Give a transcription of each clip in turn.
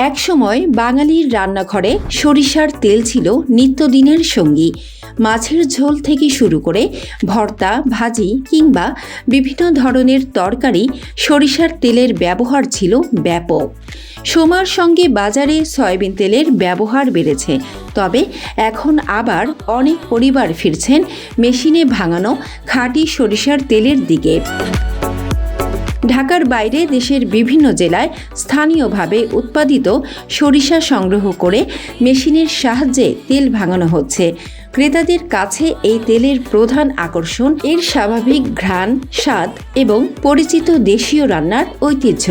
একসময় বাঙালির রান্নাঘরে সরিষার তেল ছিল নিত্যদিনের সঙ্গী। মাছের ঝোল থেকে শুরু করে ভর্তা, ভাজি কিংবা বিভিন্ন ধরনের তরকারি সরিষার তেলের ব্যবহার ছিল ব্যাপক। সময়ের সঙ্গে বাজারে সয়াবিন তেলের ব্যবহার বেড়েছে, তবে এখন আবার অনেক পরিবার ফিরছেন মেশিনে ভাঙানো খাঁটি সরিষার তেলের দিকে। ঢাকার বাইরে দেশের বিভিন্ন জেলায় স্থানীয়ভাবে উৎপাদিত সরিষা সংগ্রহ করে মেশিনের সাহায্যে তেল ভাঙানো হচ্ছে। ক্রেতাদের কাছে এই তেলের প্রধান আকর্ষণ এর স্বাভাবিক ঘ্রাণ, স্বাদ এবং পরিচিত দেশীয় রান্নার ঐতিহ্য।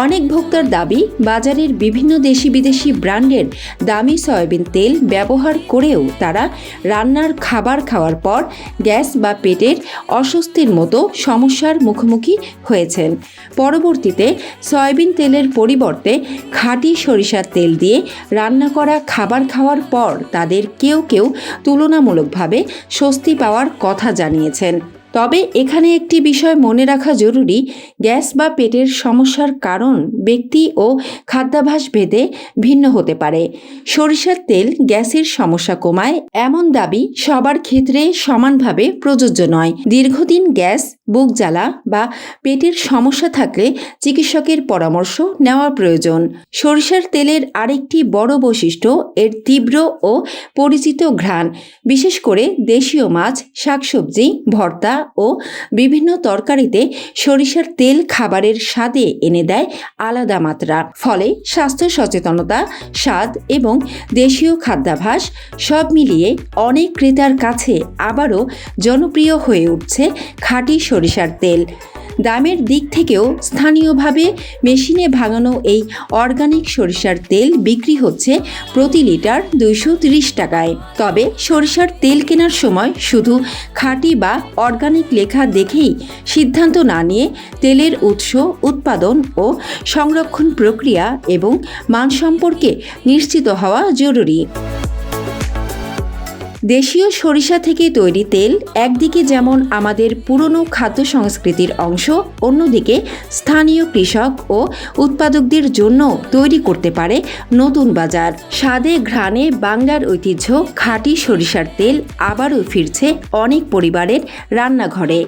অনেক ভোক্তার দাবি, বাজারের বিভিন্ন দেশি বিদেশি ব্র্যান্ডের দামি সয়াবিন তেল ব্যবহার করেও তারা রান্নার খাবার খাওয়ার পর গ্যাস বা পেটের অস্বস্তির মতো সমস্যার মুখোমুখি হয়েছেন। পরবর্তীতে সয়াবিন তেলের পরিবর্তে খাঁটি সরিষার তেল দিয়ে রান্না করা খাবার খাওয়ার পর তাদের কেউ কেউ তুলনামূলকভাবে স্বস্তি পাওয়ার কথা জানিয়েছেন। তবে এখানে একটি বিষয় মনে রাখা জরুরি, গ্যাস বা পেটের সমস্যার কারণ ব্যক্তি ও খাদ্যাভ্যাস ভেদে ভিন্ন হতে পারে। সরিষার তেল গ্যাসের সমস্যা কমায় এমন দাবি সবার ক্ষেত্রে সমানভাবে প্রযোজ্য নয়। দীর্ঘদিন গ্যাস, বুক জ্বালা বা পেটের সমস্যা থাকলে চিকিৎসকের পরামর্শ নেওয়া প্রয়োজন। সরিষার তেলের আরেকটি বড় বৈশিষ্ট্য এর তীব্র ও পরিচিত ঘ্রাণ, বিশেষ করে দেশীয় মাছ, শাকসবজি, ভর্তা ও বিভিন্ন তরকারিতে সরিষার তেল খাবারের স্বাদে এনে দেয় আলাদা মাত্রা। ফলে স্বাস্থ্য সচেতনতা, স্বাদ এবং দেশীয় খাদ্যাভ্যাস সব মিলিয়ে অনেক ক্রেতার কাছে আবারও জনপ্রিয় হয়ে উঠছে খাঁটি সরিষার তেল। দামের দিক থেকেও স্থানীয়ভাবে মেশিনে ভাঙানো এই অর্গানিক সরিষার তেল বিক্রি হচ্ছে প্রতি লিটার 230 টাকায়। তবে সরিষার তেল কেনার সময় শুধু খাঁটি বা অর্গানিক লেখা দেখেই সিদ্ধান্ত না নিয়ে তেলের উৎস, উৎপাদন ও সংরক্ষণ প্রক্রিয়া এবং মান সম্পর্কে নিশ্চিত হওয়া জরুরি। দেশীয় সরিষা থেকে তৈরি তেল একদিকে যেমন আমাদের পুরনো খাদ্য সংস্কৃতির অংশ, অন্যদিকে স্থানীয় কৃষক ও উৎপাদকদের জন্য তৈরি করতে পারে নতুন বাজার। স্বাদে ঘ্রাণে বাংলার ঐতিহ্য খাঁটি সরিষার তেল আবারও ফিরছে অনেক পরিবারের রান্নাঘরে।